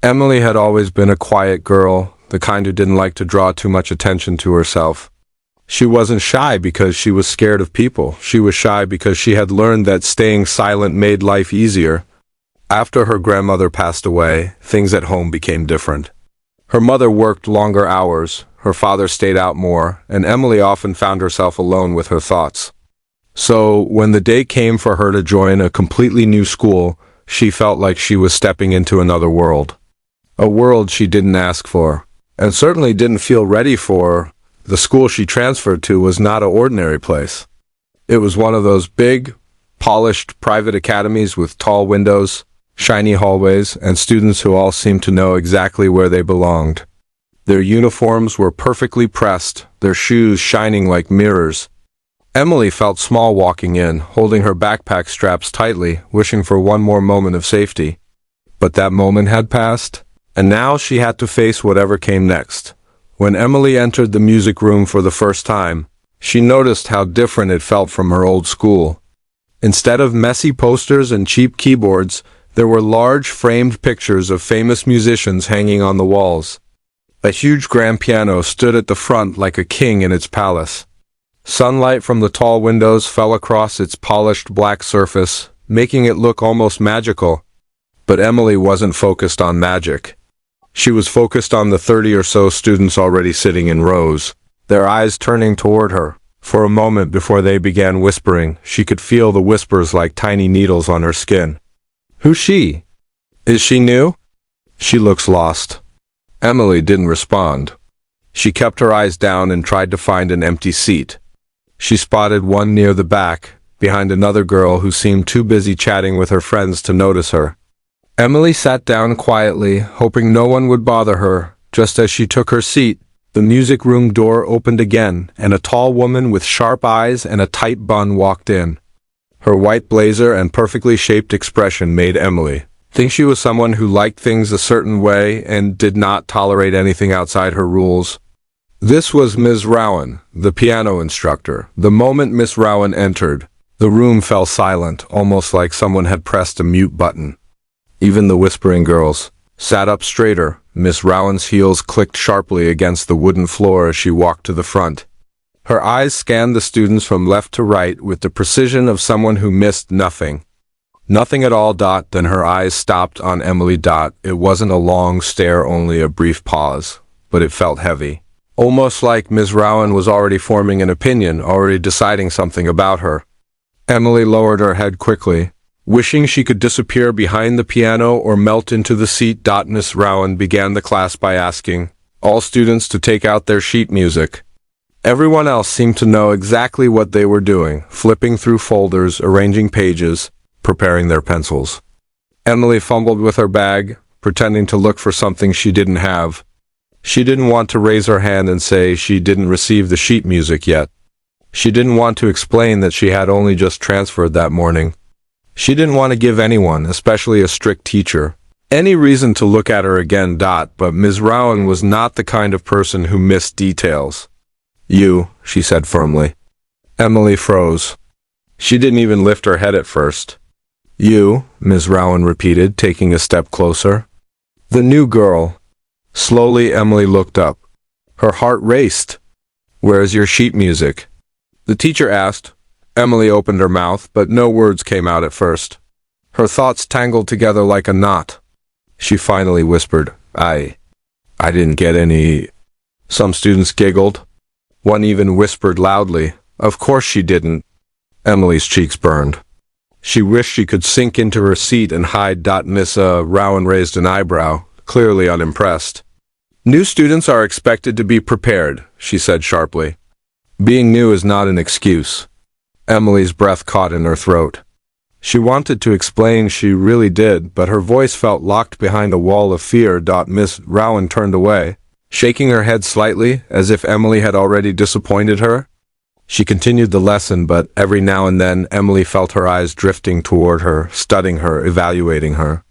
Emily had always been a quiet girl, the kind who didn't like to draw too much attention to herself. She wasn't shy because she was scared of people. She was shy because she had learned that staying silent made life easier. After her grandmother passed away, things at home became different. Her mother worked longer hours, her father stayed out more, and Emily often found herself alone with her thoughts. So, when the day came for her to join a completely new school, she felt like she was stepping into another world. A world she didn't ask for, and certainly didn't feel ready for. The school she transferred to was not an ordinary place. It was one of those big, polished private academies with tall windows, shiny hallways, and students who all seemed to know exactly where they belonged. Their uniforms were perfectly pressed, their shoes shining like mirrors. Emily felt small walking in, holding her backpack straps tightly, wishing for one more moment of safety. But that moment had passed, and now she had to face whatever came next. When Emily entered the music room for the first time, she noticed how different it felt from her old school. Instead of messy posters and cheap keyboards, there were large framed pictures of famous musicians hanging on the walls. A huge grand piano stood at the front like a king in its palace. Sunlight from the tall windows fell across its polished black surface, making it look almost magical. But Emily wasn't focused on magic. She was focused on the 30 or so students already sitting in rows, their eyes turning toward her. For a moment before they began whispering, she could feel the whispers like tiny needles on her skin. Who's she? Is she new? She looks lost. Emily didn't respond. She kept her eyes down and tried to find an empty seat. She spotted one near the back, behind another girl who seemed too busy chatting with her friends to notice her. Emily sat down quietly, hoping no one would bother her. Just as she took her seat, the music room door opened again, and a tall woman with sharp eyes and a tight bun walked in. Her white blazer and perfectly shaped expression made Emily think she was someone who liked things a certain way and did not tolerate anything outside her rules. This was Ms. Rowan, the piano instructor. The moment Miss Rowan entered, the room fell silent, almost like someone had pressed a mute button. Even the whispering girls sat up straighter. Miss Rowan's heels clicked sharply against the wooden floor as she walked to the front. Her eyes scanned the students from left to right with the precision of someone who missed nothing. Nothing at all. Then her eyes stopped on Emily. It wasn't a long stare, only a brief pause, but it felt heavy. Almost like Miss Rowan was already forming an opinion, already deciding something about her. Emily lowered her head quickly, wishing she could disappear behind the piano or melt into the seat. Miss Rowan began the class by asking all students to take out their sheet music. Everyone else seemed to know exactly what they were doing, flipping through folders, arranging pages, preparing their pencils. Emily fumbled with her bag, pretending to look for something she didn't have. She didn't want to raise her hand and say she didn't receive the sheet music yet. She didn't want to explain that she had only just transferred that morning. She didn't want to give anyone, especially a strict teacher, any reason to look at her again. But Ms. Rowan was not the kind of person who missed details. You, she said firmly. Emily froze. She didn't even lift her head at first. You, Ms. Rowan repeated, taking a step closer. The new girl. Slowly Emily looked up. Her heart raced. Where's your sheet music? The teacher asked. Emily opened her mouth, but no words came out at first. Her thoughts tangled together like a knot. She finally whispered, I didn't get any. Some students giggled. One even whispered loudly, Of course she didn't. Emily's cheeks burned. She wished she could sink into her seat and hide. Miss Rowan raised an eyebrow, clearly unimpressed. New students are expected to be prepared, she said sharply. Being new is not an excuse. Emily's breath caught in her throat. She wanted to explain she really did, but her voice felt locked behind a wall of fear. Miss Rowan turned away, shaking her head slightly, as if Emily had already disappointed her. She continued the lesson, but every now and then Emily felt her eyes drifting toward her, studying her, evaluating her.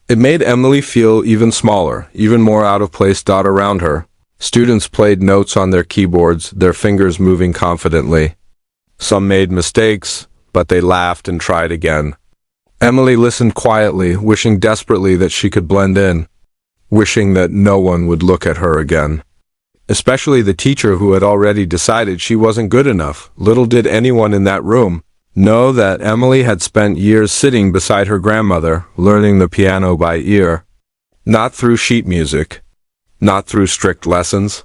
It made Emily feel even smaller, even more out of place. Around her, students played notes on their keyboards, their fingers moving confidently. Some made mistakes, but they laughed and tried again. Emily listened quietly, wishing desperately that she could blend in. wishing that no one would look at her again. Especially the teacher who had already decided she wasn't good enough. Little did anyone in that room know that Emily had spent years sitting beside her grandmother, learning the piano by ear. Not through sheet music, not through strict lessons,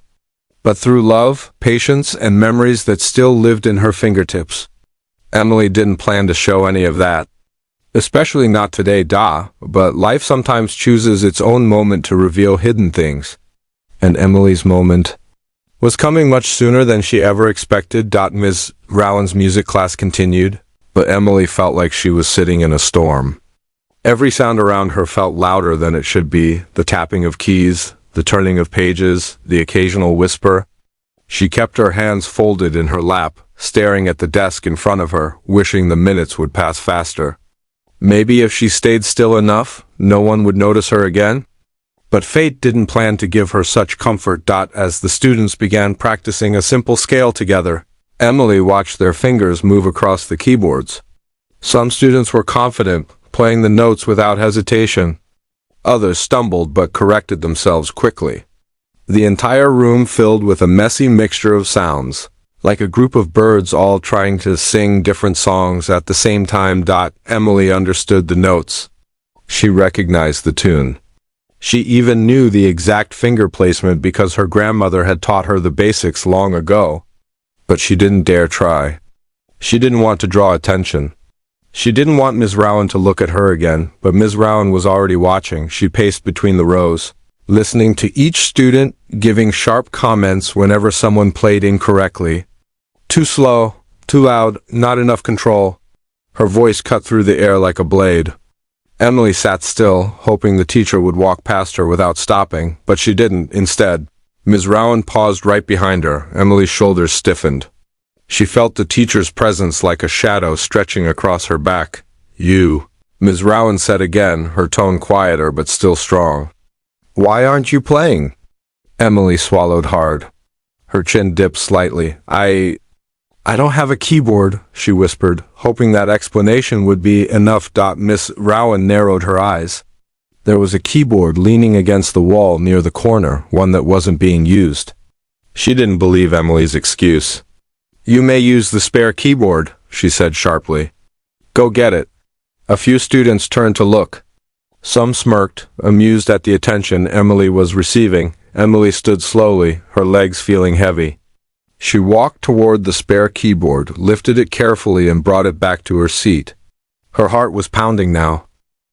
but through love, patience, and memories that still lived in her fingertips. Emily didn't plan to show any of that. Especially not today, but life sometimes chooses its own moment to reveal hidden things. And Emily's moment was coming much sooner than she ever expected. Ms. Rowan's music class continued, but Emily felt like she was sitting in a storm. Every sound around her felt louder than it should be, the tapping of keys, the turning of pages, the occasional whisper. She kept her hands folded in her lap, staring at the desk in front of her, wishing the minutes would pass faster. Maybe if she stayed still enough, no one would notice her again? But fate didn't plan to give her such comfort. As the students began practicing a simple scale together, Emily watched their fingers move across the keyboards. Some students were confident, playing the notes without hesitation. Others stumbled but corrected themselves quickly. The entire room filled with a messy mixture of sounds, like a group of birds all trying to sing different songs at the same time. Emily understood the notes. She recognized the tune. She even knew the exact finger placement because her grandmother had taught her the basics long ago. But she didn't dare try. She didn't want to draw attention. She didn't want Ms. Rowan to look at her again, but Ms. Rowan was already watching. She paced between the rows, listening to each student, giving sharp comments whenever someone played incorrectly. Too slow, too loud, not enough control. Her voice cut through the air like a blade. Emily sat still, hoping the teacher would walk past her without stopping, but she didn't. Instead, Ms. Rowan paused right behind her. Emily's shoulders stiffened. She felt the teacher's presence like a shadow stretching across her back. "You," Ms. Rowan said again, her tone quieter but still strong. "Why aren't you playing?" Emily swallowed hard. Her chin dipped slightly. I don't have a keyboard," she whispered, hoping that explanation would be enough. Miss Rowan narrowed her eyes. There was a keyboard leaning against the wall near the corner, one that wasn't being used. She didn't believe Emily's excuse. "You may use the spare keyboard," she said sharply. "Go get it." A few students turned to look. Some smirked, amused at the attention Emily was receiving. Emily stood slowly, her legs feeling heavy. She walked toward the spare keyboard, lifted it carefully and brought it back to her seat. Her heart was pounding now.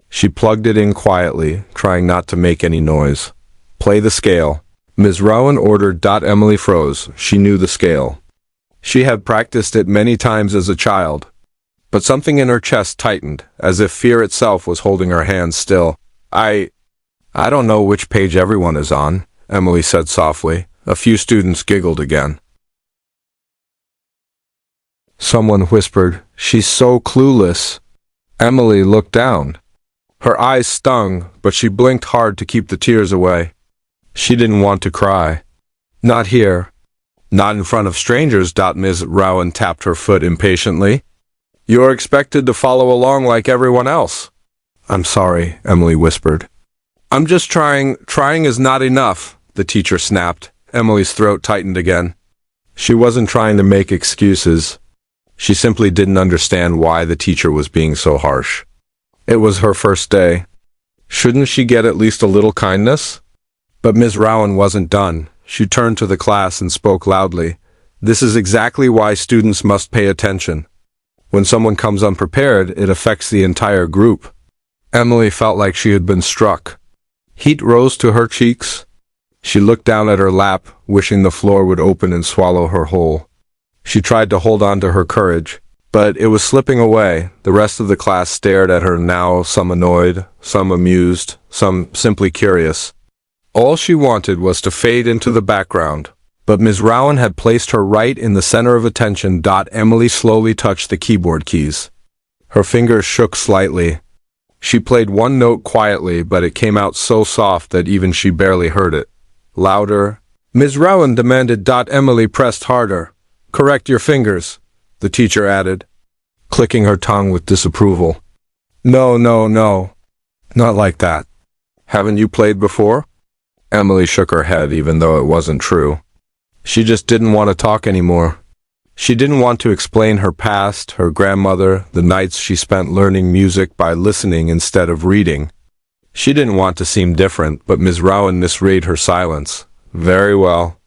She plugged it in quietly, trying not to make any noise. "Play the scale," Ms. Rowan ordered. Emily froze. She knew the scale. She had practiced it many times as a child. But something in her chest tightened, as if fear itself was holding her hands still. I don't know which page everyone is on," Emily said softly. A few students giggled again. Someone whispered, "She's so clueless." Emily looked down. Her eyes stung, but she blinked hard to keep the tears away. She didn't want to cry. Not here. Not in front of strangers. Ms. Rowan tapped her foot impatiently. "You're expected to follow along like everyone else." "I'm sorry," Emily whispered. "I'm just trying. Trying is not enough," the teacher snapped. Emily's throat tightened again. She wasn't trying to make excuses. She simply didn't understand why the teacher was being so harsh. It was her first day. Shouldn't she get at least a little kindness? But Ms. Rowan wasn't done. She turned to the class and spoke loudly. "This is exactly why students must pay attention. When someone comes unprepared, it affects the entire group." Emily felt like she had been struck. Heat rose to her cheeks. She looked down at her lap, wishing the floor would open and swallow her whole. She tried to hold on to her courage, but it was slipping away. The rest of the class stared at her now, some annoyed, some amused, some simply curious. All she wanted was to fade into the background, but Ms. Rowan had placed her right in the center of attention. Emily slowly touched the keyboard keys. Her fingers shook slightly. She played one note quietly, but it came out so soft that even she barely heard it. Louder. Ms. Rowan demanded. Emily pressed harder. "Correct your fingers," the teacher added, clicking her tongue with disapproval. No, not like that. Haven't you played before?" Emily shook her head even though it wasn't true. She just didn't want to talk anymore. She didn't want to explain her past, her grandmother, the nights she spent learning music by listening instead of reading. She didn't want to seem different, but Ms. Rowan misread her silence. "Very well,"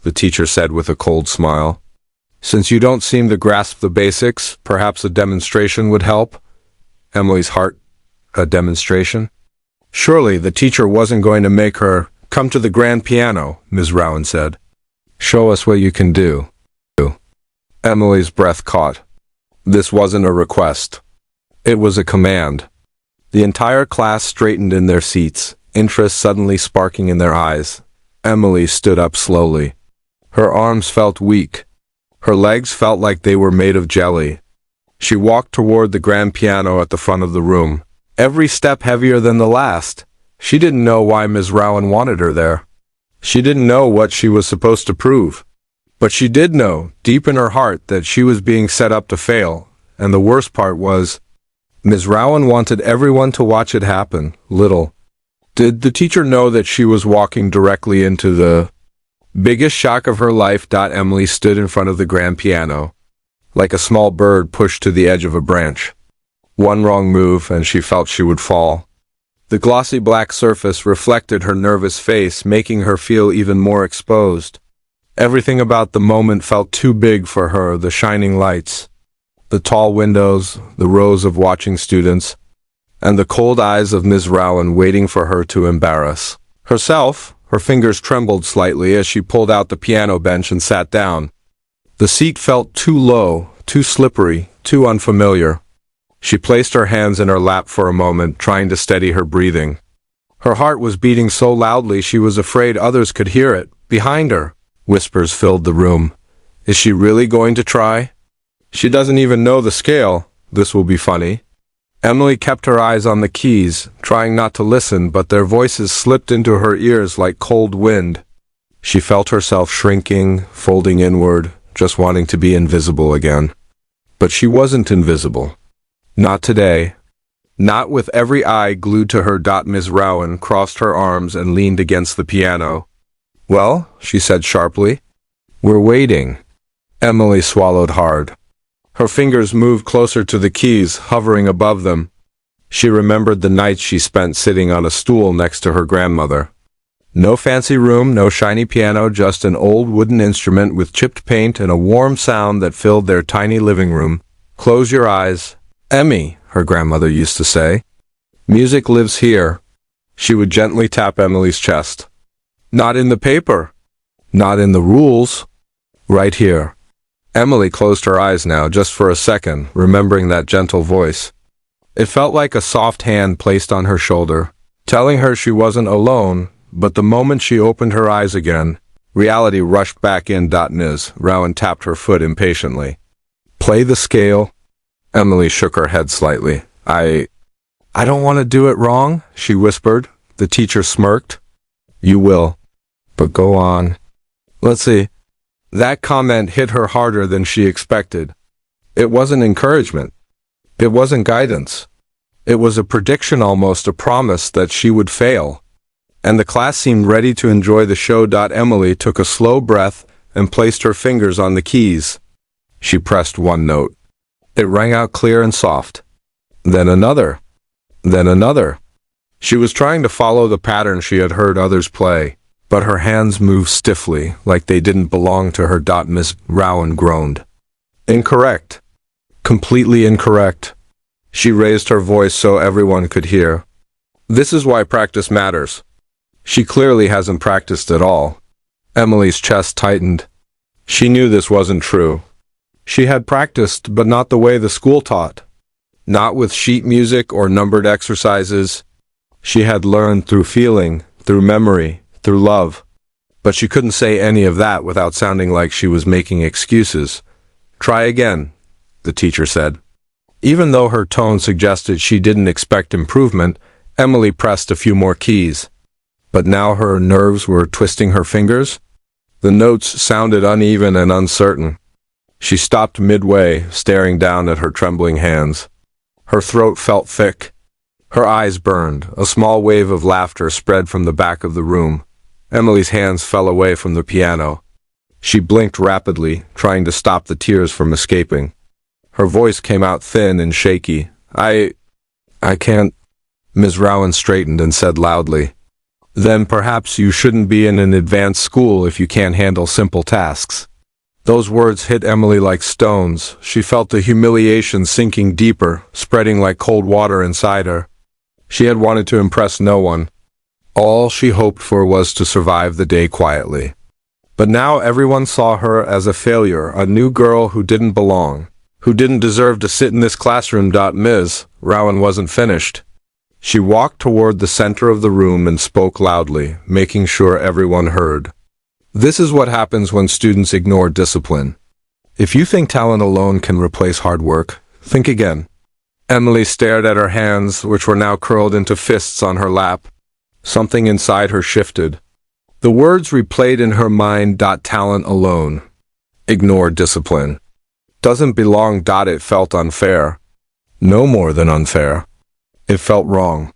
the teacher said with a cold smile. "Since you don't seem to grasp the basics, perhaps a demonstration would help?" Emily's heart. A demonstration? Surely the teacher wasn't going to make her come to the grand piano, Ms. Rowan said. "Show us what you can do." Emily's breath caught. This wasn't a request. It was a command. The entire class straightened in their seats, interest suddenly sparking in their eyes. Emily stood up slowly. Her arms felt weak. Her legs felt like they were made of jelly. She walked toward the grand piano at the front of the room, every step heavier than the last. She didn't know why Ms. Rowan wanted her there. She didn't know what she was supposed to prove. But she did know, deep in her heart, that she was being set up to fail, and the worst part was, Ms. Rowan wanted everyone to watch it happen, little. Did the teacher know that she was walking directly into the biggest shock of her life? Emily stood in front of the grand piano, like a small bird pushed to the edge of a branch. One wrong move, and she felt she would fall. The glossy black surface reflected her nervous face, making her feel even more exposed. Everything about the moment felt too big for her, the shining lights, the tall windows, the rows of watching students, and the cold eyes of Ms. Rowan waiting for her to embarrass herself. Her fingers trembled slightly as she pulled out the piano bench and sat down. The seat felt too low, too slippery, too unfamiliar. She placed her hands in her lap for a moment, trying to steady her breathing. Her heart was beating so loudly she was afraid others could hear it. Behind her, whispers filled the room. Is she really going to try? She doesn't even know the scale. This will be funny. Emily kept her eyes on the keys, trying not to listen, but their voices slipped into her ears like cold wind. She felt herself shrinking, folding inward, just wanting to be invisible again. But she wasn't invisible. Not today. Not with every eye glued to her. Ms. Rowan crossed her arms and leaned against the piano. "Well," she said sharply. "We're waiting." Emily swallowed hard. Her fingers moved closer to the keys, hovering above them. She remembered the nights she spent sitting on a stool next to her grandmother. No fancy room, no shiny piano, just an old wooden instrument with chipped paint and a warm sound that filled their tiny living room. "Close your eyes, Emmy," her grandmother used to say. "Music lives here." She would gently tap Emily's chest. "Not in the paper. Not in the rules. Right here." Emily closed her eyes now, just for a second, remembering that gentle voice. It felt like a soft hand placed on her shoulder, telling her she wasn't alone, but the moment she opened her eyes again, reality rushed back in. Ms. Rowan tapped her foot impatiently. "Play the scale." Emily shook her head slightly. I don't want to do it wrong," she whispered. The teacher smirked. "You will. But go on." "Let's see." That comment hit her harder than she expected. It wasn't encouragement. It wasn't guidance. It was a prediction, almost a promise that she would fail. And the class seemed ready to enjoy the show. Emily took a slow breath and placed her fingers on the keys. She pressed one note. It rang out clear and soft. Then another. Then another. She was trying to follow the pattern she had heard others play, but her hands moved stiffly, like they didn't belong to her. Ms. Rowan groaned. "Incorrect. Completely incorrect." She raised her voice so everyone could hear. "This is why practice matters." She clearly hasn't practiced at all. Emily's chest tightened. She knew this wasn't true. She had practiced, but not the way the school taught. Not with sheet music or numbered exercises. She had learned through feeling, through memory, through love. But she couldn't say any of that without sounding like she was making excuses. "Try again," the teacher said. Even though her tone suggested she didn't expect improvement, Emily pressed a few more keys. But now her nerves were twisting her fingers. The notes sounded uneven and uncertain. She stopped midway, staring down at her trembling hands. Her throat felt thick. Her eyes burned. A small wave of laughter spread from the back of the room. Emily's hands fell away from the piano. She blinked rapidly, trying to stop the tears from escaping. Her voice came out thin and shaky. I can't. Ms. Rowan straightened and said loudly, "Then perhaps you shouldn't be in an advanced school if you can't handle simple tasks." Those words hit Emily like stones. She felt the humiliation sinking deeper, spreading like cold water inside her. She had wanted to impress no one. All she hoped for was to survive the day quietly. But now everyone saw her as a failure, a new girl who didn't belong, who didn't deserve to sit in this classroom. Ms. Rowan wasn't finished. She walked toward the center of the room and spoke loudly, making sure everyone heard. "This is what happens when students ignore discipline. If you think talent alone can replace hard work, think again." Emily stared at her hands, which were now curled into fists on her lap. Something inside her shifted. The words replayed in her mind. "Talent alone. Ignore discipline. Doesn't belong." It felt unfair. No more than unfair. It felt wrong.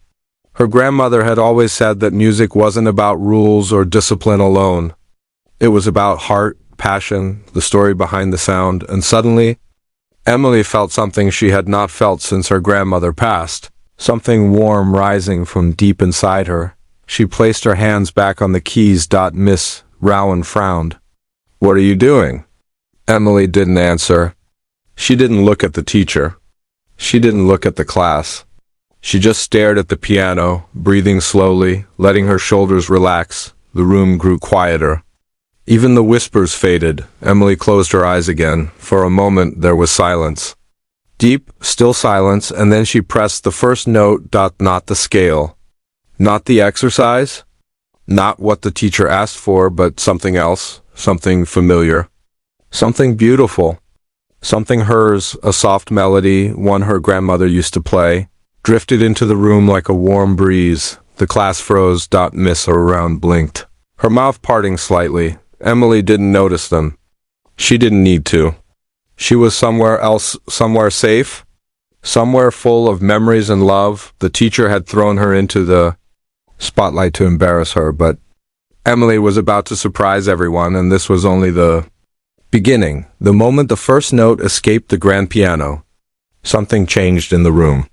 Her grandmother had always said that music wasn't about rules or discipline alone. It was about heart, passion, the story behind the sound, and suddenly, Emily felt something she had not felt since her grandmother passed, something warm rising from deep inside her. She placed her hands back on the keys. Miss Rowan frowned. "What are you doing?" Emily didn't answer. She didn't look at the teacher. She didn't look at the class. She just stared at the piano, breathing slowly, letting her shoulders relax. The room grew quieter. Even the whispers faded. Emily closed her eyes again. For a moment there was silence. Deep, still silence, and then she pressed the first note. Not the scale. Not the exercise. Not what the teacher asked for, but something else. Something familiar. Something beautiful. Something hers, a soft melody, one her grandmother used to play, drifted into the room like a warm breeze. The class froze. Miss Rowan blinked, her mouth parting slightly. Emily didn't notice them. She didn't need to. She was somewhere else, somewhere safe, somewhere full of memories and love. The teacher had thrown her into the spotlight to embarrass her, but Emily was about to surprise everyone, and this was only the beginning. The moment the first note escaped the grand piano, something changed in the room.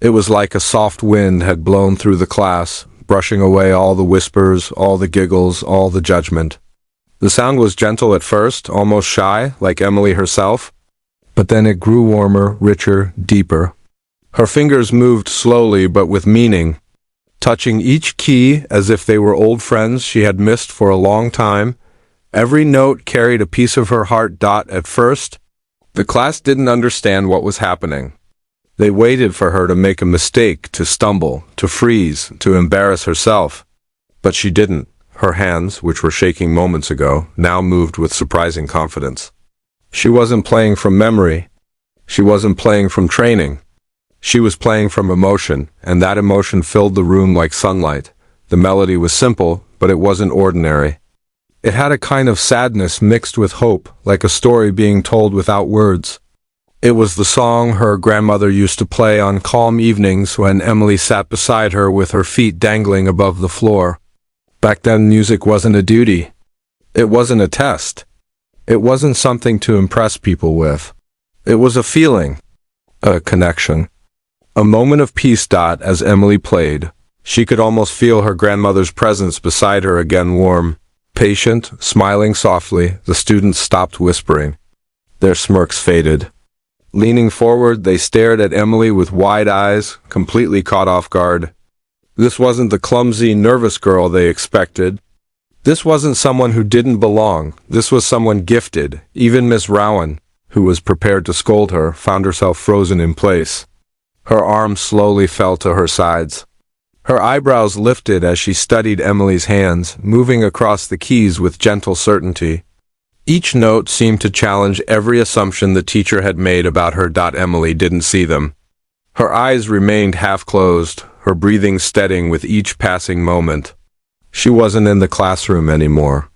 It was like a soft wind had blown through the class, brushing away all the whispers, all the giggles, all the judgment. The sound was gentle at first, almost shy, like Emily herself, but then it grew warmer, richer, deeper. Her fingers moved slowly but with meaning, touching each key as if they were old friends she had missed for a long time. Every note carried a piece of her heart. At first, the class didn't understand what was happening. They waited for her to make a mistake, to stumble, to freeze, to embarrass herself. But she didn't. Her hands, which were shaking moments ago, now moved with surprising confidence. She wasn't playing from memory. She wasn't playing from training. She was playing from emotion, and that emotion filled the room like sunlight. The melody was simple, but it wasn't ordinary. It had a kind of sadness mixed with hope, like a story being told without words. It was the song her grandmother used to play on calm evenings when Emily sat beside her with her feet dangling above the floor. Back then, music wasn't a duty. It wasn't a test. It wasn't something to impress people with. It was a feeling, a connection. A moment of peace. As Emily played, she could almost feel her grandmother's presence beside her again, warm, patient, smiling softly. The students stopped whispering. Their smirks faded. Leaning forward, they stared at Emily with wide eyes, completely caught off guard. This wasn't the clumsy, nervous girl they expected. This wasn't someone who didn't belong. This was someone gifted. Even Miss Rowan, who was prepared to scold her, found herself frozen in place. Her arms slowly fell to her sides. Her eyebrows lifted as she studied Emily's hands, moving across the keys with gentle certainty. Each note seemed to challenge every assumption the teacher had made about her. Emily didn't see them. Her eyes remained half-closed, her breathing steadying with each passing moment. She wasn't in the classroom anymore.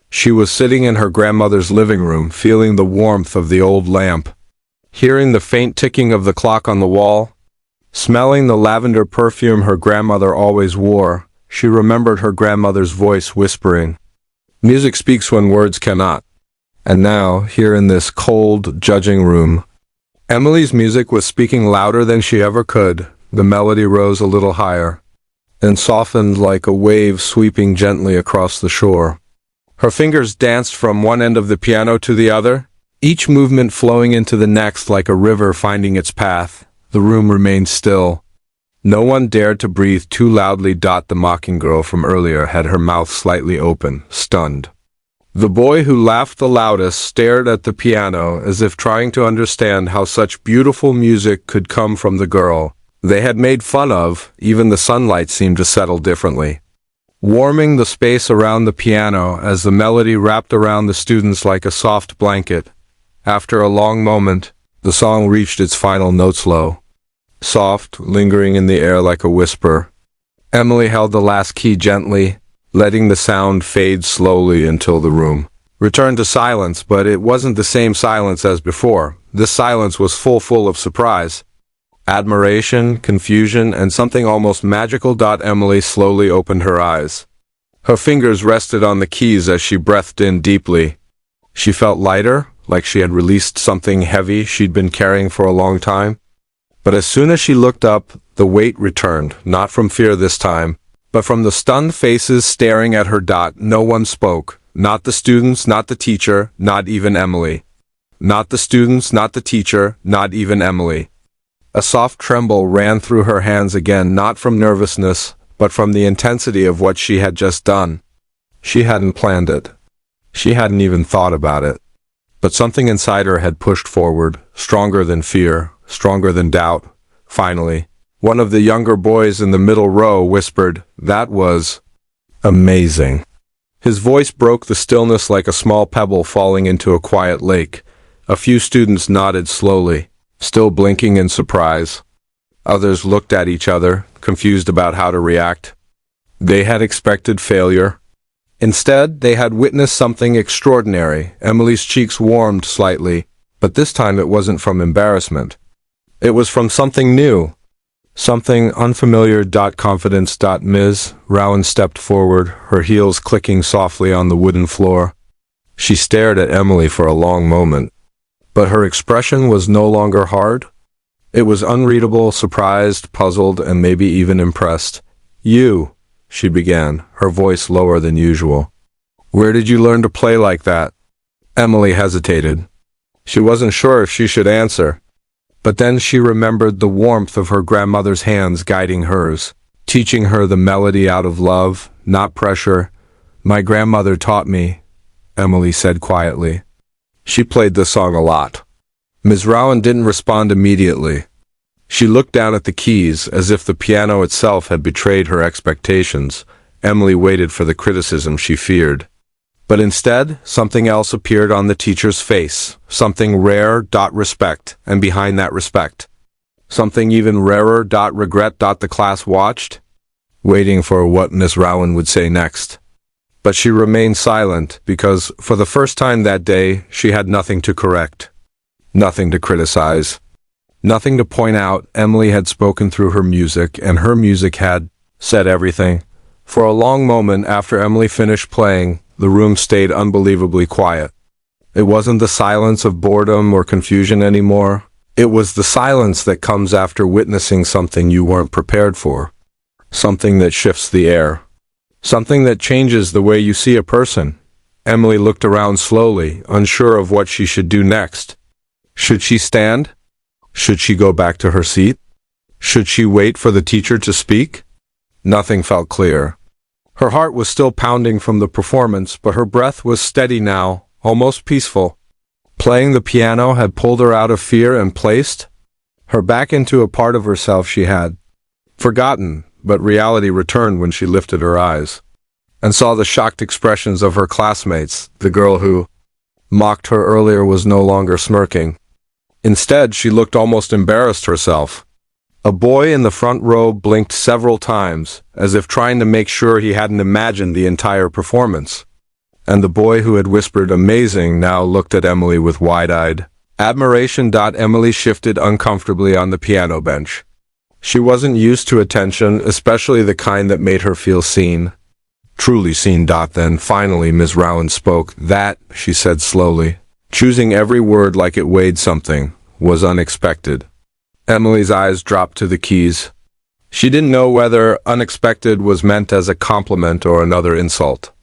She was sitting in her grandmother's living room, feeling the warmth of the old lamp, hearing the faint ticking of the clock on the wall, smelling the lavender perfume her grandmother always wore. She remembered her grandmother's voice whispering, "Music speaks when words cannot." And now, here in this cold, judging room, Emily's music was speaking louder than she ever could. The melody rose a little higher, and softened like a wave sweeping gently across the shore. Her fingers danced from one end of the piano to the other, each movement flowing into the next like a river finding its path. The room remained still. No one dared to breathe too loudly. The mocking girl from earlier had her mouth slightly open, stunned. The boy who laughed the loudest stared at the piano as if trying to understand how such beautiful music could come from the girl they had made fun of. Even the sunlight seemed to settle differently, warming the space around the piano as the melody wrapped around the students like a soft blanket. After a long moment, the song reached its final notes, low, soft, lingering in the air like a whisper. Emily held the last key gently, letting the sound fade slowly until the room returned to silence. But it wasn't the same silence as before. This silence was full of surprise, admiration, confusion, and something almost magical. Emily slowly opened her eyes. Her fingers rested on the keys as she breathed in deeply. She felt lighter, like she had released something heavy she'd been carrying for a long time. But as soon as she looked up, the weight returned, not from fear this time, but from the stunned faces staring at her. No one spoke. Not the students, not the teacher, not even Emily. Not the students, not the teacher, not even Emily. A soft tremble ran through her hands again, not from nervousness, but from the intensity of what she had just done. She hadn't planned it. She hadn't even thought about it. But something inside her had pushed forward, stronger than fear, stronger than doubt. Finally, one of the younger boys in the middle row whispered, "That was amazing." His voice broke the stillness like a small pebble falling into a quiet lake. A few students nodded slowly, still blinking in surprise. Others looked at each other, confused about how to react. They had expected failure. Instead, they had witnessed something extraordinary. Emily's cheeks warmed slightly, but this time it wasn't from embarrassment. It was from something new. Something unfamiliar. Confidence. Ms. Rowan stepped forward, her heels clicking softly on the wooden floor. She stared at Emily for a long moment, but her expression was no longer hard. It was unreadable, surprised, puzzled, and maybe even impressed. "You," she began, her voice lower than usual. "Where did you learn to play like that?" Emily hesitated. She wasn't sure if she should answer. But then she remembered the warmth of her grandmother's hands guiding hers, teaching her the melody out of love, not pressure. "My grandmother taught me," Emily said quietly. "She played the song a lot." Ms. Rowan didn't respond immediately. She looked down at the keys as if the piano itself had betrayed her expectations. Emily waited for the criticism she feared. But instead, something else appeared on the teacher's face, something rare. Respect, and behind that respect, something even rarer. Regret. The class watched, waiting for what Miss Rowan would say next. But she remained silent because, for the first time that day, she had nothing to correct, nothing to criticize, nothing to point out. Emily had spoken through her music, and her music had said everything. For a long moment after Emily finished playing, the room stayed unbelievably quiet. It wasn't the silence of boredom or confusion anymore. It was the silence that comes after witnessing something you weren't prepared for. Something that shifts the air. Something that changes the way you see a person. Emily looked around slowly, unsure of what she should do next. Should she stand? Should she go back to her seat? Should she wait for the teacher to speak? Nothing felt clear. Her heart was still pounding from the performance, but her breath was steady now, almost peaceful. Playing the piano had pulled her out of fear and placed her back into a part of herself she had forgotten, but reality returned when she lifted her eyes and saw the shocked expressions of her classmates. The girl who mocked her earlier was no longer smirking. Instead, she looked almost embarrassed herself. A boy in the front row blinked several times, as if trying to make sure he hadn't imagined the entire performance. And the boy who had whispered "amazing" now looked at Emily with wide-eyed admiration. Emily shifted uncomfortably on the piano bench. She wasn't used to attention, especially the kind that made her feel seen. Truly seen. Then, finally, Miss Rowan spoke. That, she said slowly, choosing every word like it weighed something, was unexpected. Emily's eyes dropped to the keys. She didn't know whether unexpected was meant as a compliment or another insult.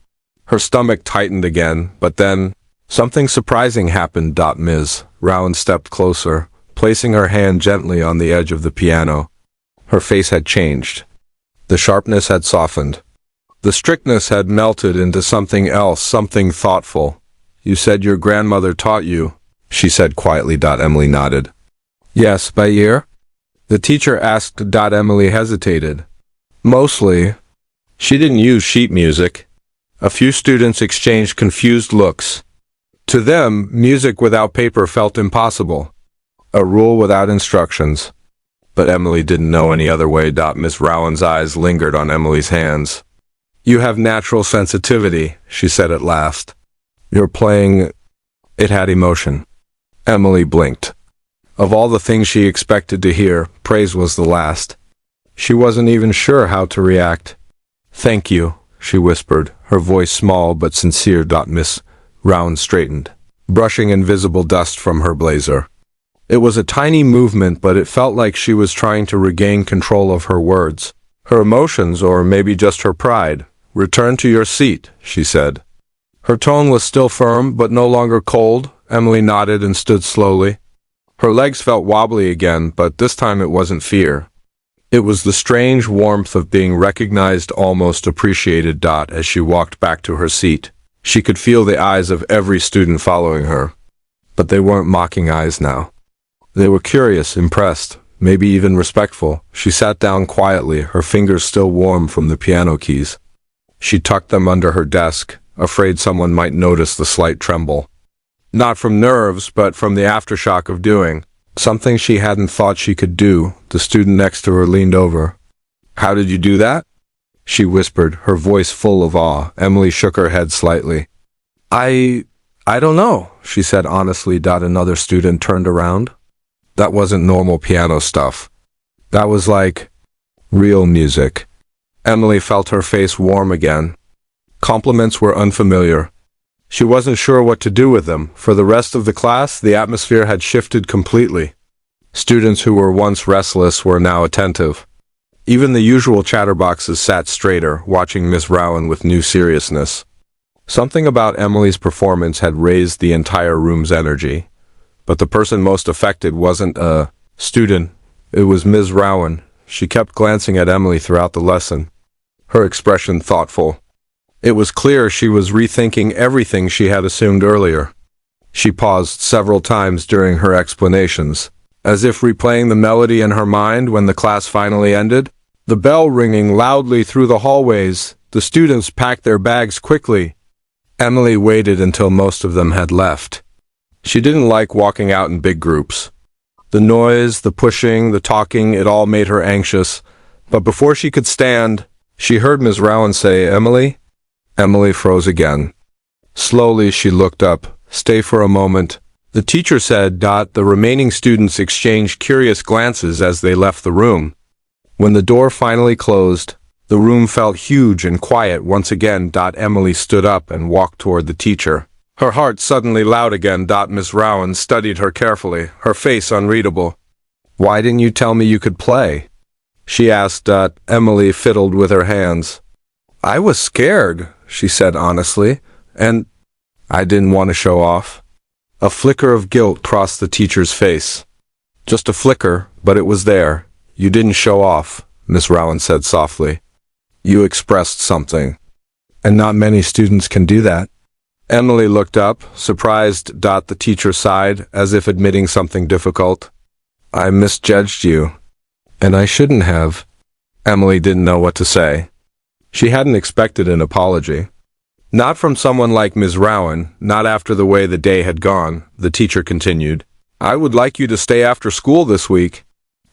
Her stomach tightened again, but then something surprising happened. Ms. Rowan stepped closer, placing her hand gently on the edge of the piano. Her face had changed. The sharpness had softened. The strictness had melted into something else, something thoughtful. You said your grandmother taught you, she said quietly. Emily nodded. Yes, by ear? The teacher asked. Emily hesitated. Mostly. She didn't use sheet music. A few students exchanged confused looks. To them, music without paper felt impossible. A rule without instructions. But Emily didn't know any other way. Miss Rowan's eyes lingered on Emily's hands. You have natural sensitivity, she said at last. You're playing... It had emotion. Emily blinked. Of all the things she expected to hear, praise was the last. She wasn't even sure how to react. Thank you, she whispered, her voice small but sincere. Miss Rowan straightened, brushing invisible dust from her blazer. It was a tiny movement, but it felt like she was trying to regain control of her words. Her emotions, or maybe just her pride. Return to your seat, she said. Her tone was still firm, but no longer cold. Emily nodded and stood slowly. Her legs felt wobbly again, but this time it wasn't fear. It was the strange warmth of being recognized, almost appreciated. As she walked back to her seat, she could feel the eyes of every student following her. But they weren't mocking eyes now. They were curious, impressed, maybe even respectful. She sat down quietly, her fingers still warm from the piano keys. She tucked them under her desk, afraid someone might notice the slight tremble. Not from nerves, but from the aftershock of doing something she hadn't thought she could do. The student next to her leaned over. How did you do that? She whispered, her voice full of awe. Emily shook her head slightly. I don't know, she said honestly. Another student turned around. That wasn't normal piano stuff. That was like real music. Emily felt her face warm again. Compliments were unfamiliar. She wasn't sure what to do with them. For the rest of the class, the atmosphere had shifted completely. Students who were once restless were now attentive. Even the usual chatterboxes sat straighter, watching Miss Rowan with new seriousness. Something about Emily's performance had raised the entire room's energy. But the person most affected wasn't a student. It was Ms. Rowan. She kept glancing at Emily throughout the lesson, her expression thoughtful. It was clear she was rethinking everything she had assumed earlier. She paused several times during her explanations, as if replaying the melody in her mind. When the class finally ended, the bell ringing loudly through the hallways, the students packed their bags quickly. Emily waited until most of them had left. She didn't like walking out in big groups. The noise, the pushing, the talking, it all made her anxious. But before she could stand, she heard Ms. Rowan say, "Emily?" Emily froze again. Slowly she looked up. "Stay for a moment," the teacher said. The remaining students exchanged curious glances as they left the room. When the door finally closed, the room felt huge and quiet once again. Emily stood up and walked toward the teacher. Her heart suddenly loud again. Miss Rowan studied her carefully, her face unreadable. "Why didn't you tell me you could play?" she asked. Emily fiddled with her hands. "I was scared," she said honestly, "and I didn't want to show off." A flicker of guilt crossed the teacher's face. "Just a flicker, but it was there. You didn't show off," Miss Rowan said softly. "You expressed something. And not many students can do that." Emily looked up, surprised. The teacher sighed, as if admitting something difficult. "I misjudged you. And I shouldn't have." Emily didn't know what to say. She hadn't expected an apology. Not from someone like Ms. Rowan, not after the way the day had gone. The teacher continued. "I would like you to stay after school this week.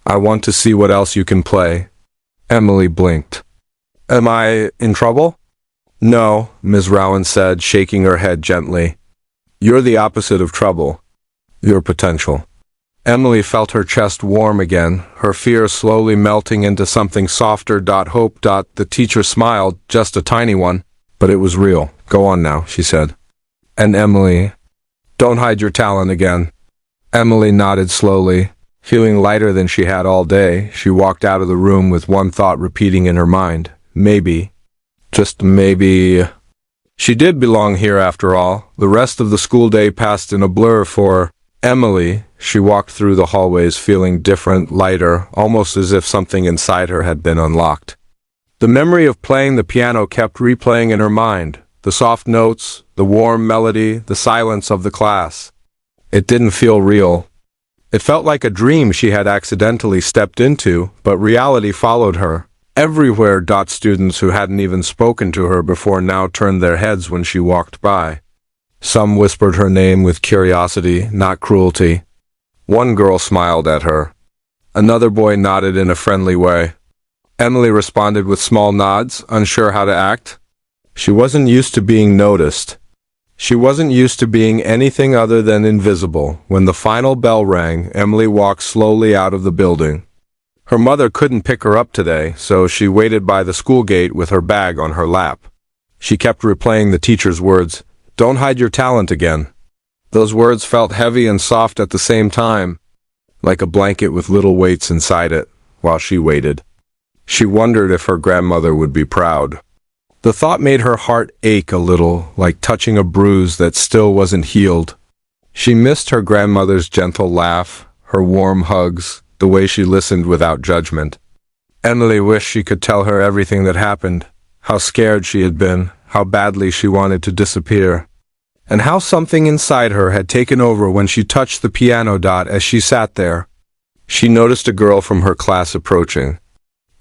I want to see what else you can play." Emily blinked. "Am I in trouble?" "No," Ms. Rowan said, shaking her head gently. "You're the opposite of trouble. You're potential." Emily felt her chest warm again, her fear slowly melting into something softer. Hope. The teacher smiled, just a tiny one, but it was real. Go on now, she said. And Emily, don't hide your talent again. Emily nodded slowly. Feeling lighter than she had all day, she walked out of the room with one thought repeating in her mind. Maybe, just maybe, she did belong here after all. The rest of the school day passed in a blur for Emily. She walked through the hallways feeling different, lighter, almost as if something inside her had been unlocked. The memory of playing the piano kept replaying in her mind. The soft notes, the warm melody, the silence of the class. It didn't feel real. It felt like a dream she had accidentally stepped into, but reality followed her. Everywhere. Students who hadn't even spoken to her before now turned their heads when she walked by. Some whispered her name with curiosity, not cruelty. One girl smiled at her. Another boy nodded in a friendly way. Emily responded with small nods, unsure how to act. She wasn't used to being noticed. She wasn't used to being anything other than invisible. When the final bell rang, Emily walked slowly out of the building. Her mother couldn't pick her up today, so she waited by the school gate with her bag on her lap. She kept replaying the teacher's words, "Don't hide your talent again." Those words felt heavy and soft at the same time, like a blanket with little weights inside it, while she waited. She wondered if her grandmother would be proud. The thought made her heart ache a little, like touching a bruise that still wasn't healed. She missed her grandmother's gentle laugh, her warm hugs, the way she listened without judgment. Emily wished she could tell her everything that happened, how scared she had been, how badly she wanted to disappear, and how something inside her had taken over when she touched the piano. As she sat there, she noticed a girl from her class approaching.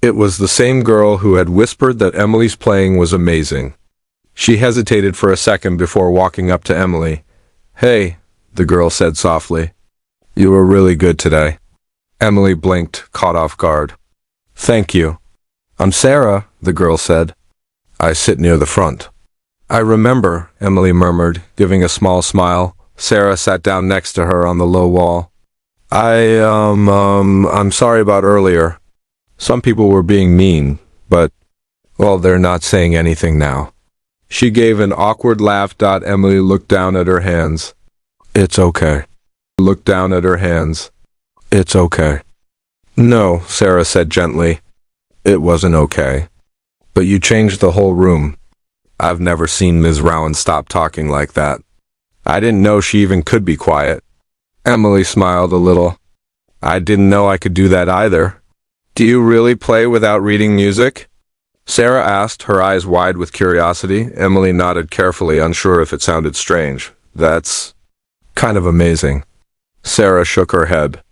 It was the same girl who had whispered that Emily's playing was amazing. She hesitated for a second before walking up to Emily. "Hey," the girl said softly. "You were really good today." Emily blinked, caught off guard. "Thank you." "I'm Sarah," the girl said. "I sit near the front." "I remember," Emily murmured, giving a small smile. Sarah sat down next to her on the low wall. I'm sorry about earlier. Some people were being mean, but, well, they're not saying anything now." She gave an awkward laugh. Emily looked down at her hands. "It's okay." Looked down at her hands. "It's okay." "No," Sarah said gently. "It wasn't okay. But you changed the whole room. I've never seen Ms. Rowan stop talking like that. I didn't know she even could be quiet." Emily smiled a little. "I didn't know I could do that either." "Do you really play without reading music?" Sarah asked, her eyes wide with curiosity. Emily nodded carefully, unsure if it sounded strange. "That's kind of amazing." Sarah shook her head.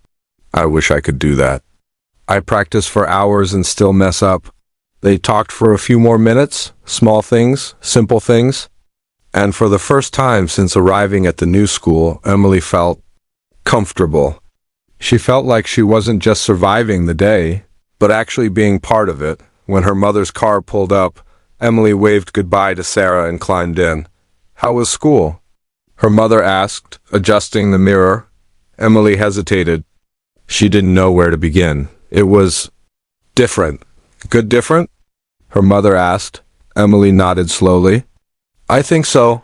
"I wish I could do that. I practice for hours and still mess up." They talked for a few more minutes, small things, simple things. And for the first time since arriving at the new school, Emily felt comfortable. She felt like she wasn't just surviving the day, but actually being part of it. When her mother's car pulled up, Emily waved goodbye to Sarah and climbed in. "How was school?" her mother asked, adjusting the mirror. Emily hesitated. She didn't know where to begin. It was different. "Good different?" her mother asked. Emily nodded slowly. "I think so."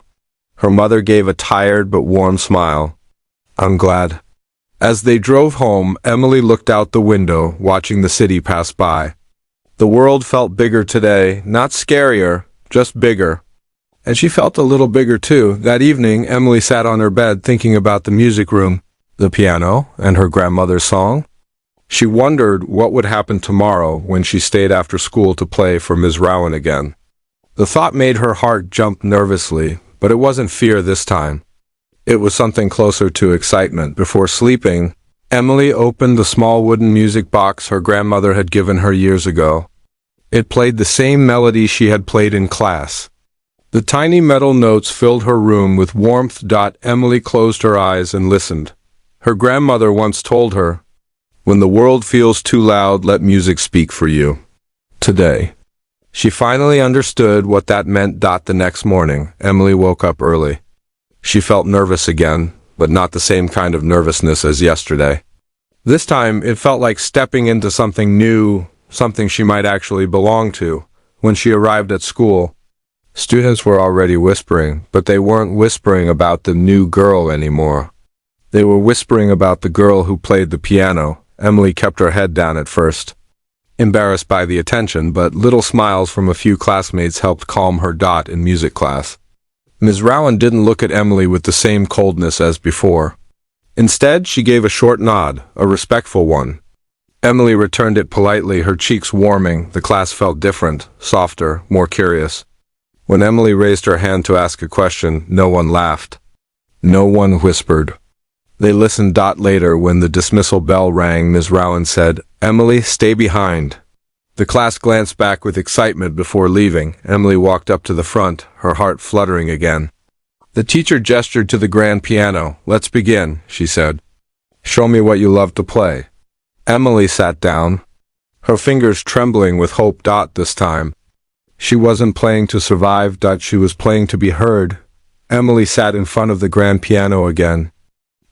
Her mother gave a tired but warm smile. "I'm glad." As they drove home, Emily looked out the window, watching the city pass by. The world felt bigger today, not scarier, just bigger. And she felt a little bigger too. That evening, Emily sat on her bed thinking about the music room, the piano, and her grandmother's song. She wondered what would happen tomorrow when she stayed after school to play for Ms. Rowan again. The thought made her heart jump nervously, but it wasn't fear this time. It was something closer to excitement. Before sleeping, Emily opened the small wooden music box her grandmother had given her years ago. It played the same melody she had played in class. The tiny metal notes filled her room with warmth. Emily closed her eyes and listened. Her grandmother once told her, "When the world feels too loud, let music speak for you." Today, she finally understood what that meant. The next morning, Emily woke up early. She felt nervous again, but not the same kind of nervousness as yesterday. This time, it felt like stepping into something new, something she might actually belong to. When she arrived at school, students were already whispering, but they weren't whispering about the new girl anymore. They were whispering about the girl who played the piano. Emily kept her head down at first, embarrassed by the attention, but little smiles from a few classmates helped calm her. In music class, Ms. Rowan didn't look at Emily with the same coldness as before. Instead, she gave a short nod, a respectful one. Emily returned it politely, her cheeks warming. The class felt different, softer, more curious. When Emily raised her hand to ask a question, no one laughed. No one whispered. They listened. Later, when the dismissal bell rang, Ms. Rowan said, "Emily, stay behind." The class glanced back with excitement before leaving. Emily walked up to the front, her heart fluttering again. The teacher gestured to the grand piano. "Let's begin," she said. "Show me what you love to play." Emily sat down, her fingers trembling with hope. This time, she wasn't playing to survive. She was playing to be heard. Emily sat in front of the grand piano again,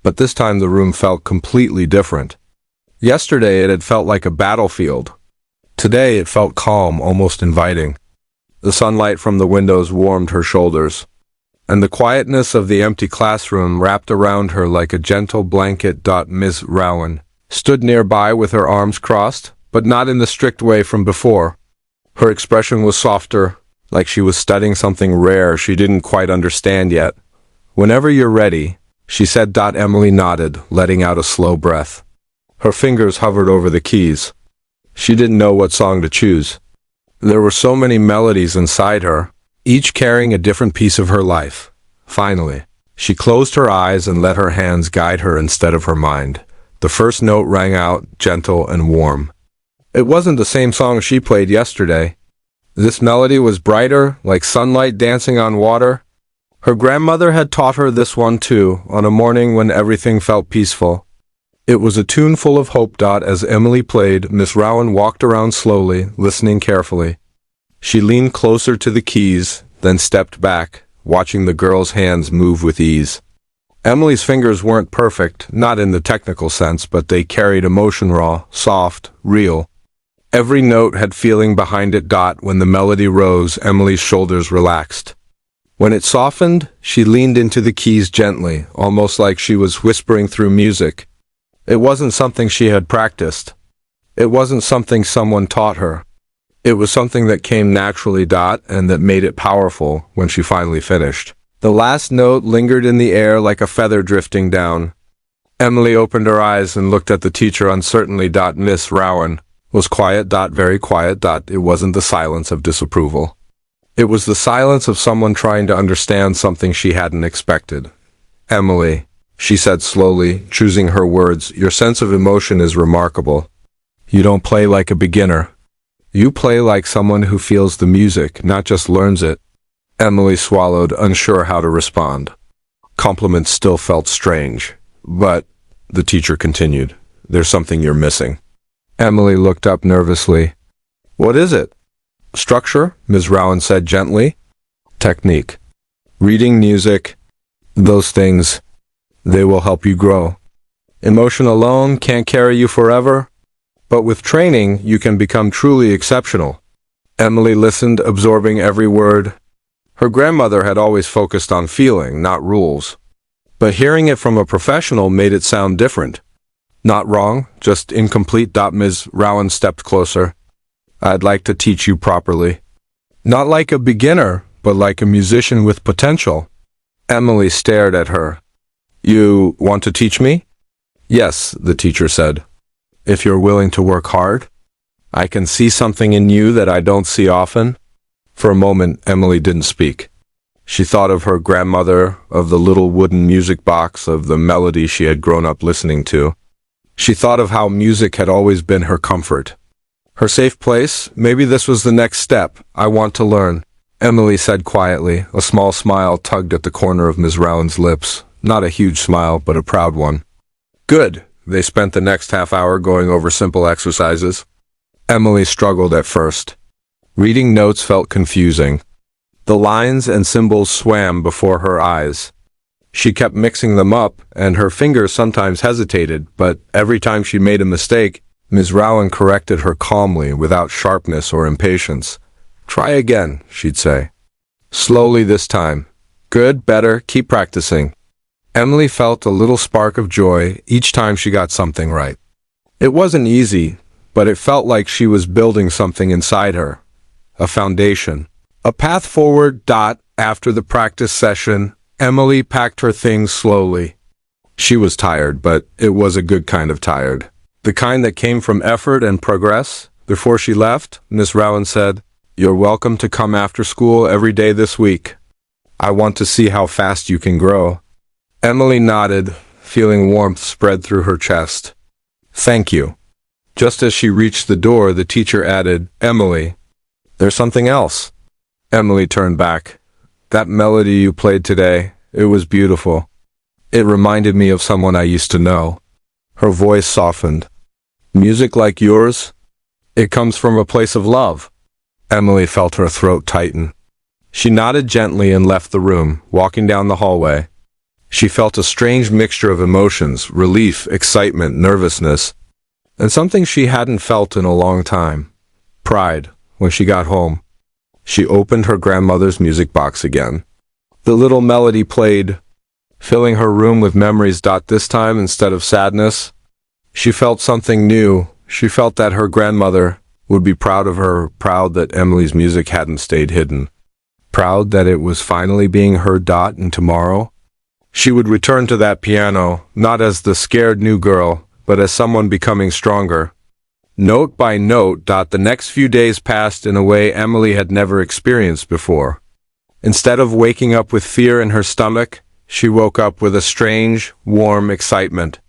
but this time the room felt completely different. Yesterday it had felt like a battlefield. Today it felt calm, almost inviting. The sunlight from the windows warmed her shoulders, and the quietness of the empty classroom wrapped around her like a gentle blanket. Ms. Rowan stood nearby with her arms crossed, but not in the strict way from before. Her expression was softer, like she was studying something rare she didn't quite understand yet. "Whenever you're ready," she said. Emily nodded, letting out a slow breath. Her fingers hovered over the keys. She didn't know what song to choose. There were so many melodies inside her, each carrying a different piece of her life. Finally, she closed her eyes and let her hands guide her instead of her mind. The first note rang out, gentle and warm. It wasn't the same song she played yesterday. This melody was brighter, like sunlight dancing on water. Her grandmother had taught her this one too, on a morning when everything felt peaceful. It was a tune full of hope. As Emily played, Miss Rowan walked around slowly, listening carefully. She leaned closer to the keys, then stepped back, watching the girl's hands move with ease. Emily's fingers weren't perfect, not in the technical sense, but they carried emotion, raw, soft, real. Every note had feeling behind it. When the melody rose, Emily's shoulders relaxed. When it softened, she leaned into the keys gently, almost like she was whispering through music. It wasn't something she had practiced. It wasn't something someone taught her. It was something that came naturally. And that made it powerful when she finally finished. The last note lingered in the air like a feather drifting down. Emily opened her eyes and looked at the teacher uncertainly. Miss Rowan was quiet. Very quiet. It wasn't the silence of disapproval. It was the silence of someone trying to understand something she hadn't expected. "Emily," she said slowly, choosing her words, "your sense of emotion is remarkable. You don't play like a beginner. You play like someone who feels the music, not just learns it." Emily swallowed, unsure how to respond. Compliments still felt strange. "But," the teacher continued, "there's something you're missing." Emily looked up nervously. "What is it?" "Structure," Ms. Rowan said gently. "Technique. Reading, music, those things, they will help you grow. Emotion alone can't carry you forever, but with training, you can become truly exceptional." Emily listened, absorbing every word. Her grandmother had always focused on feeling, not rules. But hearing it from a professional made it sound different. Not wrong, just incomplete. Ms. Rowan stepped closer. "I'd like to teach you properly. Not like a beginner, but like a musician with potential." Emily stared at her. "You want to teach me?" "Yes," the teacher said. "If you're willing to work hard. I can see something in you that I don't see often." For a moment, Emily didn't speak. She thought of her grandmother, of the little wooden music box, of the melody she had grown up listening to. She thought of how music had always been her comfort. Her safe place. Maybe this was the next step. "I want to learn," Emily said quietly. A small smile tugged at the corner of Ms. Rowan's lips. Not a huge smile, but a proud one. "Good." They spent the next half hour going over simple exercises. Emily struggled at first. Reading notes felt confusing. The lines and symbols swam before her eyes. She kept mixing them up, and her fingers sometimes hesitated, but every time she made a mistake, Ms. Rowan corrected her calmly, without sharpness or impatience. "Try again," she'd say. "Slowly this time. Good, better, keep practicing." Emily felt a little spark of joy each time she got something right. It wasn't easy, but it felt like she was building something inside her. A foundation. A path forward. After the practice session, Emily packed her things slowly. She was tired, but it was a good kind of tired. The kind that came from effort and progress. Before she left, Miss Rowan said, "You're welcome to come after school every day this week. I want to see how fast you can grow." Emily nodded, feeling warmth spread through her chest. "Thank you." Just as she reached the door, the teacher added, "Emily, there's something else." Emily turned back. "That melody you played today, it was beautiful. It reminded me of someone I used to know." Her voice softened. "Music like yours? It comes from a place of love." Emily felt her throat tighten. She nodded gently and left the room, walking down the hallway. She felt a strange mixture of emotions, relief, excitement, nervousness, and something she hadn't felt in a long time. Pride. When she got home, she opened her grandmother's music box again. The little melody played, filling her room with memories. This time, instead of sadness, she felt something new. She felt that her grandmother would be proud of her, proud that Emily's music hadn't stayed hidden, proud that it was finally being heard. And tomorrow, she would return to that piano, not as the scared new girl, but as someone becoming stronger. Note by note. The next few days passed in a way Emily had never experienced before. Instead of waking up with fear in her stomach, she woke up with a strange, warm excitement.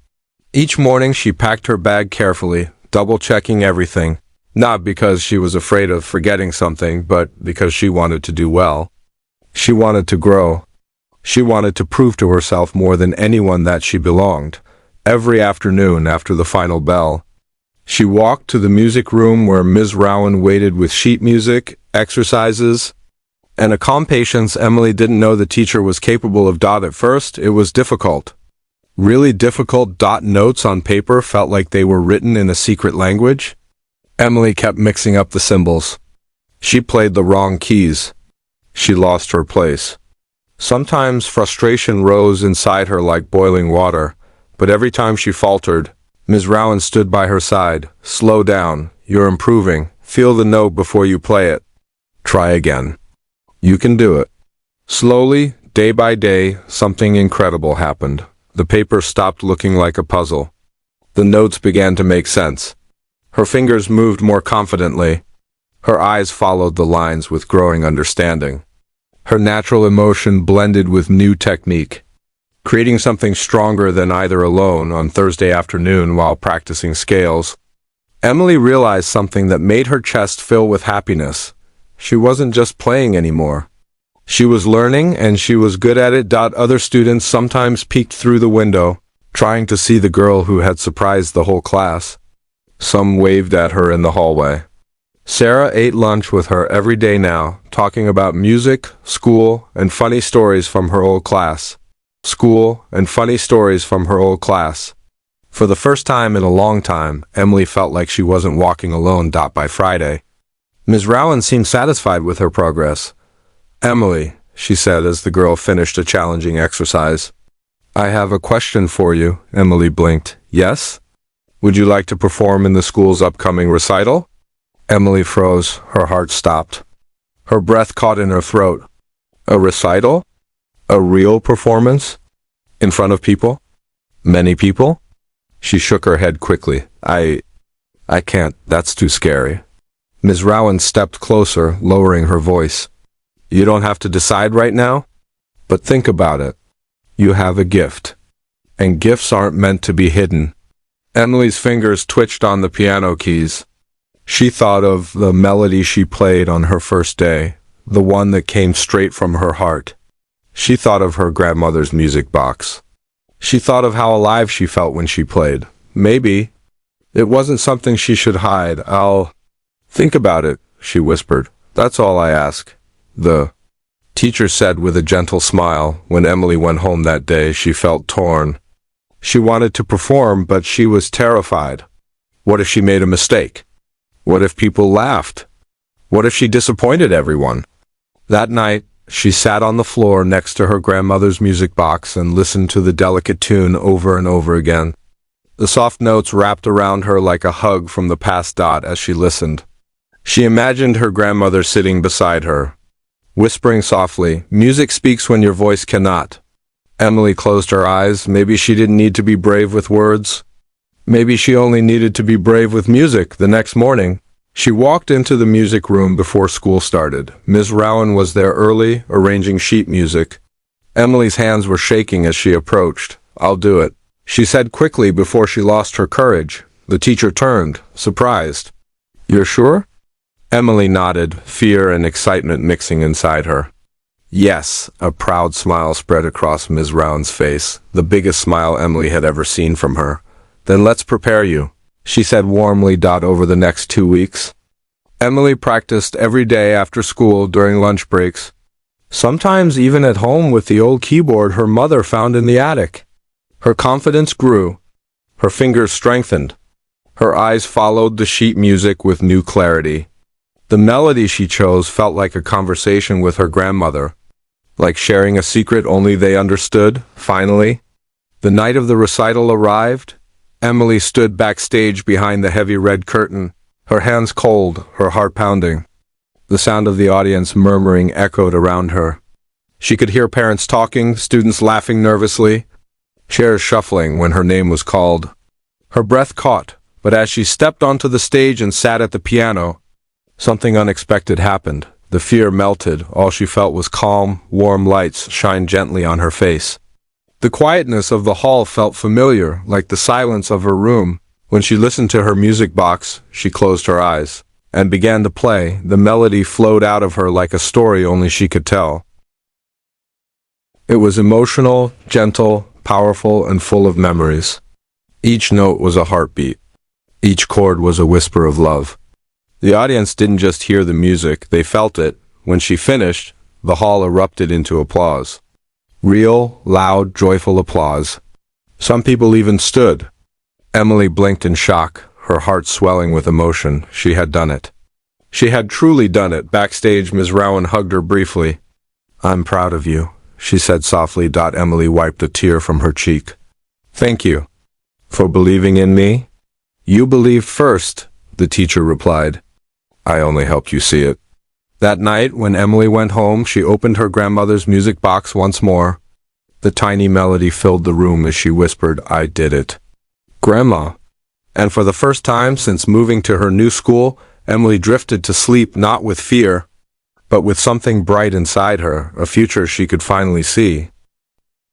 Each morning she packed her bag carefully, double-checking everything, not because she was afraid of forgetting something, but because she wanted to do well. She wanted to grow. She wanted to prove to herself more than anyone that she belonged. Every afternoon after the final bell, she walked to the music room where Ms. Rowan waited with sheet music, exercises, and a calm patience Emily didn't know the teacher was capable of. At first, it was difficult. Really difficult. Notes on paper felt like they were written in a secret language. Emily kept mixing up the symbols. She played the wrong keys. She lost her place. Sometimes frustration rose inside her like boiling water, but every time she faltered, Ms. Rowan stood by her side. "Slow down. You're improving. Feel the note before you play it. Try again. You can do it." Slowly, day by day, something incredible happened. The paper stopped looking like a puzzle. The notes began to make sense. Her fingers moved more confidently. Her eyes followed the lines with growing understanding. Her natural emotion blended with new technique, creating something stronger than either alone. On Thursday afternoon, while practicing scales, Emily realized something that made her chest fill with happiness. She wasn't just playing anymore. She was learning, and she was good at it. Other students sometimes peeked through the window, trying to see the girl who had surprised the whole class. Some waved at her in the hallway. Sarah ate lunch with her every day now, talking about music, school, and funny stories from her old class. School, and funny stories from her old class. For the first time in a long time, Emily felt like she wasn't walking alone. By Friday, Ms. Rowan seemed satisfied with her progress. "Emily," she said as the girl finished a challenging exercise, "I have a question for you." Emily blinked. "Yes? Would you like to perform in the school's upcoming recital?" Emily froze. Her heart stopped. Her breath caught in her throat. A recital? A real performance? In front of people? Many people? She shook her head quickly. I can't. That's too scary." Ms. Rowan stepped closer, lowering her voice. "You don't have to decide right now, but think about it. You have a gift, and gifts aren't meant to be hidden." Emily's fingers twitched on the piano keys. She thought of the melody she played on her first day, the one that came straight from her heart. She thought of her grandmother's music box. She thought of how alive she felt when she played. Maybe it wasn't something she should hide. "I'll think about it," she whispered. "That's all I ask." The Teacher said with a gentle smile. When Emily went home that day, she felt torn. She wanted to perform, but she was terrified. What if she made a mistake? What if people laughed? What if she disappointed everyone? That night, she sat on the floor next to her grandmother's music box and listened to the delicate tune over and over again. The soft notes wrapped around her like a hug from the past. As she listened, she imagined her grandmother sitting beside her, whispering softly, "Music speaks when your voice cannot." Emily closed her eyes. Maybe she didn't need to be brave with words. Maybe she only needed to be brave with music. The next morning, she walked into the music room before school started. Ms. Rowan was there early, arranging sheet music. Emily's hands were shaking as she approached. "I'll do it," she said quickly before she lost her courage. The teacher turned, surprised. "You're sure?" Emily nodded, fear and excitement mixing inside her. "Yes," a proud smile spread across Ms. Rowan's face, the biggest smile Emily had ever seen from her. "Then let's prepare you," she said warmly. Over the next 2 weeks, Emily practiced every day after school during lunch breaks, sometimes even at home with the old keyboard her mother found in the attic. Her confidence grew. Her fingers strengthened. Her eyes followed the sheet music with new clarity. The melody she chose felt like a conversation with her grandmother, like sharing a secret only they understood. Finally, the night of the recital arrived. Emily stood backstage behind the heavy red curtain, her hands cold, her heart pounding. The sound of the audience murmuring echoed around her. She could hear parents talking, students laughing nervously, chairs shuffling when her name was called. Her breath caught, but as she stepped onto the stage and sat at the piano, something unexpected happened. The fear melted. All she felt was calm, warm lights shine gently on her face. The quietness of the hall felt familiar, like the silence of her room. When she listened to her music box, she closed her eyes and began to play. The melody flowed out of her like a story only she could tell. It was emotional, gentle, powerful, and full of memories. Each note was a heartbeat. Each chord was a whisper of love. The audience didn't just hear the music, they felt it. When she finished, the hall erupted into applause. Real, loud, joyful applause. Some people even stood. Emily blinked in shock, her heart swelling with emotion. She had done it. She had truly done it. Backstage, Ms. Rowan hugged her briefly. "I'm proud of you," she said softly. Emily wiped a tear from her cheek. "Thank you for believing in me." "You believed first," the teacher replied. "I only helped you see it." That night, when Emily went home, she opened her grandmother's music box once more. The tiny melody filled the room as she whispered, "I did it, Grandma." And for the first time since moving to her new school, Emily drifted to sleep not with fear, but with something bright inside her, a future she could finally see.